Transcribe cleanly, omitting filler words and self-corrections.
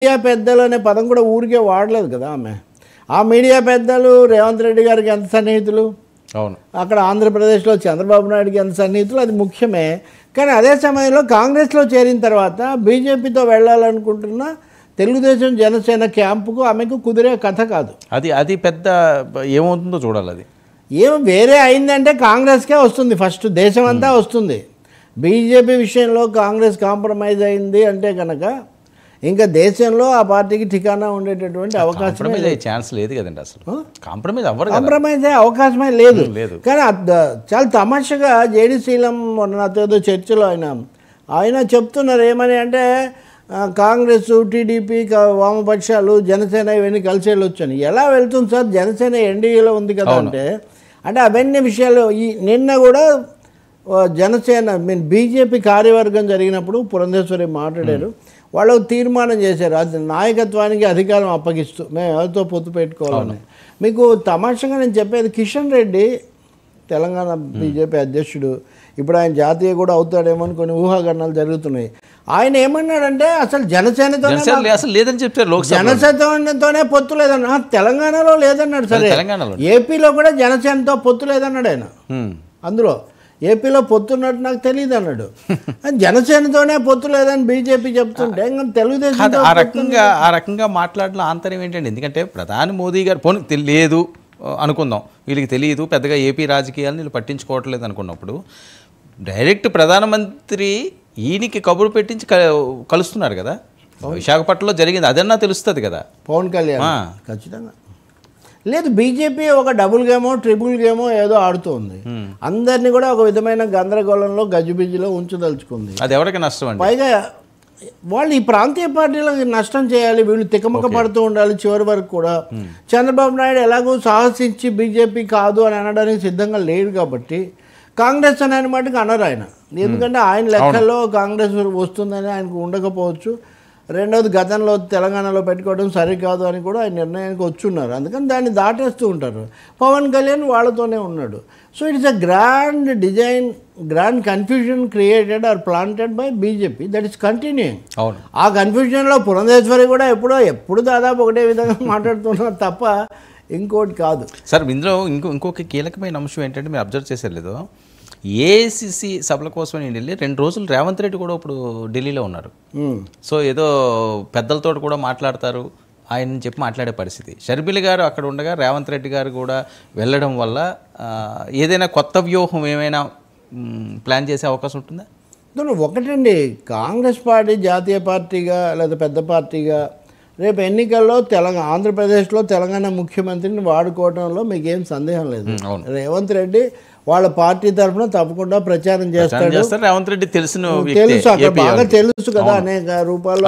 Media పెద్దలు అనే పదం కూడా ఊరికే వాడలేదు కదా ఆమె. ఆ మీడియా పెద్దలు రేవంత్ రెడ్డి గారికి ఎంత సన్నిహితులు, అవును, అక్కడ ఆంధ్రప్రదేశ్లో చంద్రబాబు నాయుడుకి ఎంత సన్నిహితులు, అది ముఖ్యమే. కానీ అదే సమయంలో కాంగ్రెస్లో చేరిన తర్వాత బీజేపీతో వెళ్ళాలనుకుంటున్న తెలుగుదేశం జనసేన క్యాంపుకు ఆమెకు కుదిరే కథ కాదు. అది పెద్ద ఏమవుతుందో చూడాలి. అది ఏం వేరే అయిందంటే కాంగ్రెస్కే వస్తుంది, ఫస్ట్ దేశం అంతా వస్తుంది. బీజేపీ విషయంలో కాంగ్రెస్ కాంప్రమైజ్ అయింది అంటే కనుక ఇంకా దేశంలో ఆ పార్టీకి ఠికానా ఉండేటటువంటి అవకాశం ఛాన్స్ లేదు కదండి. అసలు కాంప్రమైజ్ అయ్యే అవకాశమే లేదు. కానీ చాలా తమాషగా జేడీ శీలం నాతో ఏదో చర్చలో ఆయన చెప్తున్నారు ఏమని అంటే కాంగ్రెస్, టీడీపీ, వామపక్షాలు, జనసేన ఇవన్నీ కలిసి వెళ్ళొచ్చని. ఎలా వెళ్తుంది సార్, జనసేన ఎన్డీఏలో ఉంది కదా అంటే అవన్నీ విషయాలు నిన్న కూడా జనసేన బీజేపీ కార్యవర్గం జరిగినప్పుడు పురంధేశ్వరి మాట్లాడారు. వాళ్ళు తీర్మానం చేశారు, అది నాయకత్వానికి అధికారం అప్పగిస్తూ మేము ఎవరితో పొత్తు పెట్టుకోవాలని. మీకు తమాషగా నేను చెప్పేది, కిషన్ రెడ్డి తెలంగాణ బీజేపీ అధ్యక్షుడు, ఇప్పుడు ఆయన జాతీయ కూడా అవుతాడేమో అని కొన్ని ఊహాగానాలు జరుగుతున్నాయి. ఆయన ఏమన్నాడంటే అసలు జనసేనతోనే లేదని చెప్పారు, జనసేనతోనే పొత్తు లేదన్నా. తెలంగాణలో లేదన్నాడు. సరే, ఏపీలో కూడా జనసేనతో పొత్తు లేదన్నాడు ఆయన. అందులో ఏపీలో పొత్తున్నట్టు నాకు తెలియదు అన్నాడు. జనసేనతోనే పొత్తు లేదని బీజేపీ చెప్తుంటే తెలుగుదేశం ఆ రకంగా మాట్లాడడం ఆంతర్యం ఏంటండి? ఎందుకంటే ప్రధాని మోదీ గారు పోనీ తెలియదు అనుకుందాం, వీళ్ళకి తెలియదు పెద్దగా ఏపీ రాజకీయాలను వీళ్ళు పట్టించుకోవట్లేదు అనుకున్నప్పుడు డైరెక్ట్ ప్రధానమంత్రి ఈయనకి కబురు పెట్టించి కలుస్తున్నారు కదా. విశాఖపట్నంలో జరిగింది అదన్నా తెలుస్తుంది కదా పవన్ కళ్యాణ్. ఖచ్చితంగా లేదు, బీజేపీ ఒక డబుల్ గేమో ట్రిపుల్ గేమో ఏదో ఆడుతుంది, అందరినీ కూడా ఒక విధమైన గందరగోళంలో గజిబిజిలో ఉంచదలుచుకుంది. అది ఎవరికి నష్టం అండి? పైగా వాళ్ళు ఈ ప్రాంతీయ పార్టీలకు నష్టం చేయాలి, వీళ్ళు తికమక పడుతూ ఉండాలి చివరి వరకు కూడా. చంద్రబాబు నాయుడు ఎలాగో సాహసించి బీజేపీ కాదు అని అనడానికి సిద్ధంగా లేడు కాబట్టి కాంగ్రెస్ అని మటుకు అనరు ఆయన. ఎందుకంటే ఆయన లెక్కల్లో కాంగ్రెస్ వస్తుందని ఆయనకు ఉండకపోవచ్చు. రెండవది, గతంలో తెలంగాణలో పెట్టుకోవడం సరికాదు అని కూడా ఆయన నిర్ణయానికి వచ్చున్నారు, అందుకని దాన్ని దాటేస్తూ ఉంటారు. పవన్ కళ్యాణ్ వాళ్ళతోనే ఉన్నాడు. So it's a grand design, grand confusion created or planted by BJP that is continuing. ఆ కన్ఫ్యూజన్లో పురంధేశ్వరి కూడా ఎప్పుడు దాదాపు ఒకటే విధంగా మాట్లాడుతున్నారు తప్ప ఇంకోటి కాదు. సార్, ఇందులో ఇంకొక కీలకమైన అంశం ఏంటంటే మీరు అబ్జర్వ్ చేశారు లేదో, ఏఐసిసి సభల కోసం నేను వెళ్ళి 2 రోజులు రేవంత్ రెడ్డి కూడా ఇప్పుడు ఢిల్లీలో ఉన్నారు. సో ఏదో పెద్దలతో కూడా మాట్లాడతారు ఆయన చెప్పి మాట్లాడే పరిస్థితి. షర్మిల గారు అక్కడ ఉండగా రేవంత్ రెడ్డి గారు కూడా వెళ్ళడం వల్ల ఏదైనా కొత్త వ్యూహం ఏమైనా ప్లాన్ చేసే అవకాశం ఉంటుందా? ఒకటండి, కాంగ్రెస్ పార్టీ జాతీయ పార్టీగా లేదా పెద్ద పార్టీగా రేపు ఎన్నికల్లో ఆంధ్రప్రదేశ్లో తెలంగాణ ముఖ్యమంత్రిని వాడుకోవడంలో మీకేం సందేహం లేదు. రేవంత్ రెడ్డి వాళ్ళ పార్టీ తరఫున తప్పకుండా ప్రచారం చేస్తాడు. రేవంత్ రెడ్డి తెలుసు, అక్కడ బాగా తెలుసు కదా అనేక రూపాల్లో.